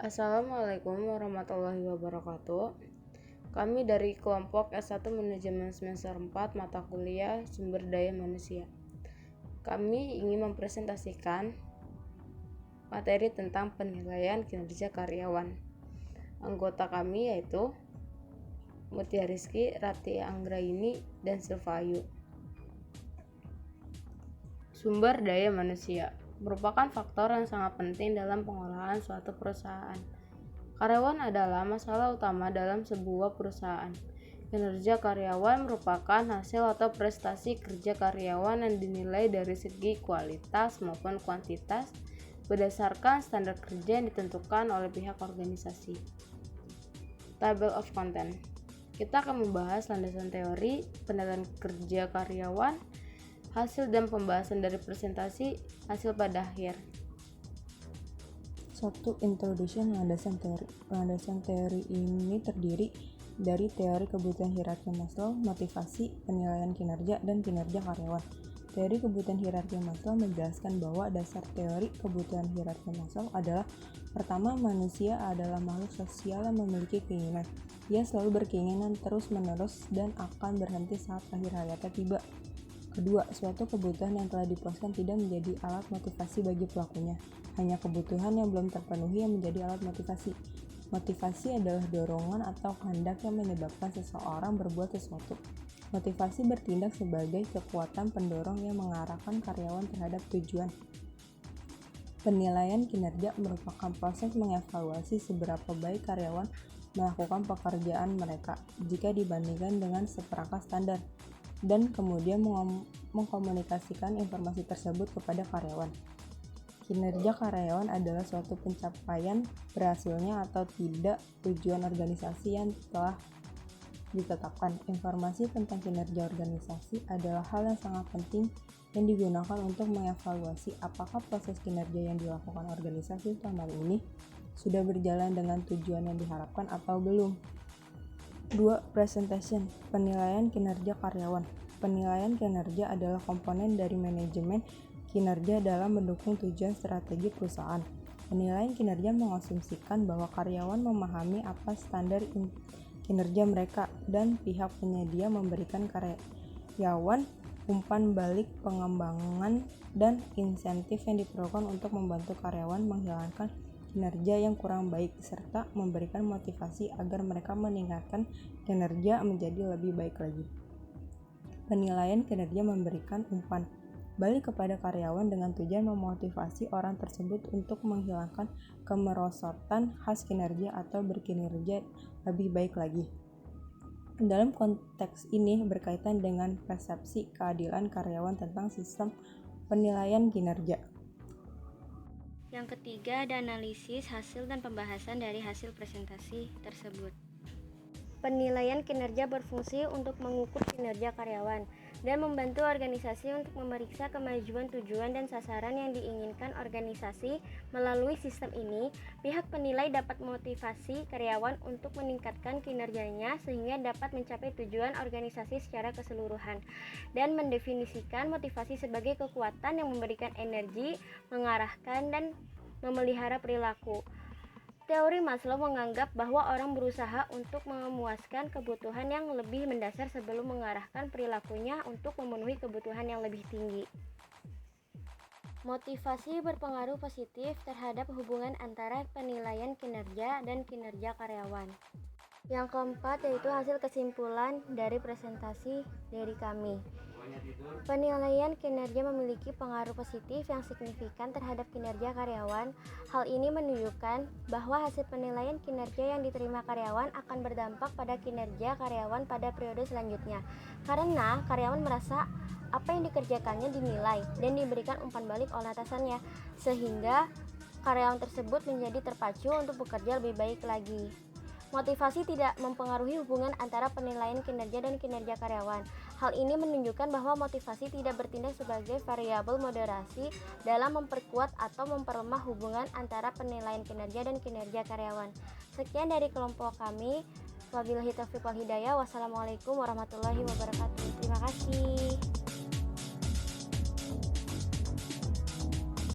Assalamualaikum warahmatullahi wabarakatuh. Kami dari kelompok S1 Manajemen semester 4 mata kuliah Sumber Daya Manusia. Kami ingin mempresentasikan materi tentang penilaian kinerja karyawan. Anggota kami yaitu Mutia Rizky, Rati Anggraini, dan Silvayu. Sumber daya manusia merupakan faktor yang sangat penting dalam pengolahan suatu perusahaan. Karyawan adalah masalah utama dalam sebuah perusahaan. Kinerja karyawan merupakan hasil atau prestasi kerja karyawan yang dinilai dari segi kualitas maupun kuantitas berdasarkan standar kerja yang ditentukan oleh pihak organisasi. Table of content. Kita akan membahas landasan teori, penilaian kerja karyawan, hasil dan pembahasan dari presentasi, hasil pada akhir. 1. Introduction landasan teori. Landasan teori ini terdiri dari teori kebutuhan hierarki Maslow, motivasi, penilaian kinerja, dan kinerja karyawan. Teori kebutuhan hierarki Maslow menjelaskan bahwa dasar teori kebutuhan hierarki Maslow adalah: pertama, manusia adalah makhluk sosial yang memiliki keinginan. Ia selalu berkeinginan terus-menerus dan akan berhenti saat akhir hayatnya tiba. Kedua, suatu kebutuhan yang telah dipuaskan tidak menjadi alat motivasi bagi pelakunya. Hanya kebutuhan yang belum terpenuhi yang menjadi alat motivasi. Motivasi adalah dorongan atau kehendak yang menyebabkan seseorang berbuat sesuatu. Motivasi bertindak sebagai kekuatan pendorong yang mengarahkan karyawan terhadap tujuan. Penilaian kinerja merupakan proses mengevaluasi seberapa baik karyawan melakukan pekerjaan mereka jika dibandingkan dengan seperangkat standar, dan kemudian mengkomunikasikan informasi tersebut kepada karyawan. Kinerja karyawan adalah suatu pencapaian berhasilnya atau tidak tujuan organisasi yang telah ditetapkan. Informasi tentang kinerja organisasi adalah hal yang sangat penting yang digunakan untuk mengevaluasi apakah proses kinerja yang dilakukan organisasi selama ini sudah berjalan dengan tujuan yang diharapkan atau belum. 2. Presentation. Penilaian kinerja karyawan. Penilaian kinerja adalah komponen dari manajemen kinerja dalam mendukung tujuan strategi perusahaan. Penilaian kinerja mengasumsikan bahwa karyawan memahami apa standar kinerja mereka, dan pihak penyedia memberikan karyawan umpan balik pengembangan dan insentif yang diperlukan untuk membantu karyawan menghilangkan kinerja yang kurang baik, serta memberikan motivasi agar mereka meningkatkan kinerja menjadi lebih baik lagi. Penilaian kinerja memberikan umpan balik kepada karyawan dengan tujuan memotivasi orang tersebut untuk menghilangkan kemerosotan khas kinerja atau berkinerja lebih baik lagi. Dalam konteks ini berkaitan dengan persepsi keadilan karyawan tentang sistem penilaian kinerja. Yang ketiga, ada analisis hasil dan pembahasan dari hasil presentasi tersebut. Penilaian kinerja berfungsi untuk mengukur kinerja karyawan dan membantu organisasi untuk memeriksa kemajuan tujuan dan sasaran yang diinginkan organisasi. Melalui sistem ini, pihak penilai dapat memotivasi karyawan untuk meningkatkan kinerjanya sehingga dapat mencapai tujuan organisasi secara keseluruhan, dan mendefinisikan motivasi sebagai kekuatan yang memberikan energi, mengarahkan, dan memelihara perilaku. Teori Maslow menganggap bahwa orang berusaha untuk memuaskan kebutuhan yang lebih mendasar sebelum mengarahkan perilakunya untuk memenuhi kebutuhan yang lebih tinggi. Motivasi berpengaruh positif terhadap hubungan antara penilaian kinerja dan kinerja karyawan. Yang keempat yaitu hasil kesimpulan dari presentasi dari kami. Penilaian kinerja memiliki pengaruh positif yang signifikan terhadap kinerja karyawan. Hal ini menunjukkan bahwa hasil penilaian kinerja yang diterima karyawan akan berdampak pada kinerja karyawan pada periode selanjutnya, karena karyawan merasa apa yang dikerjakannya dinilai dan diberikan umpan balik oleh atasannya, sehingga karyawan tersebut menjadi terpacu untuk bekerja lebih baik lagi. Motivasi tidak mempengaruhi hubungan antara penilaian kinerja dan kinerja karyawan. Hal ini menunjukkan bahwa motivasi tidak bertindak sebagai variabel moderasi dalam memperkuat atau memperlemah hubungan antara penilaian kinerja dan kinerja karyawan. Sekian dari kelompok kami. Wabillahi taufiq wal hidayah. Wassalamualaikum warahmatullahi wabarakatuh. Terima kasih.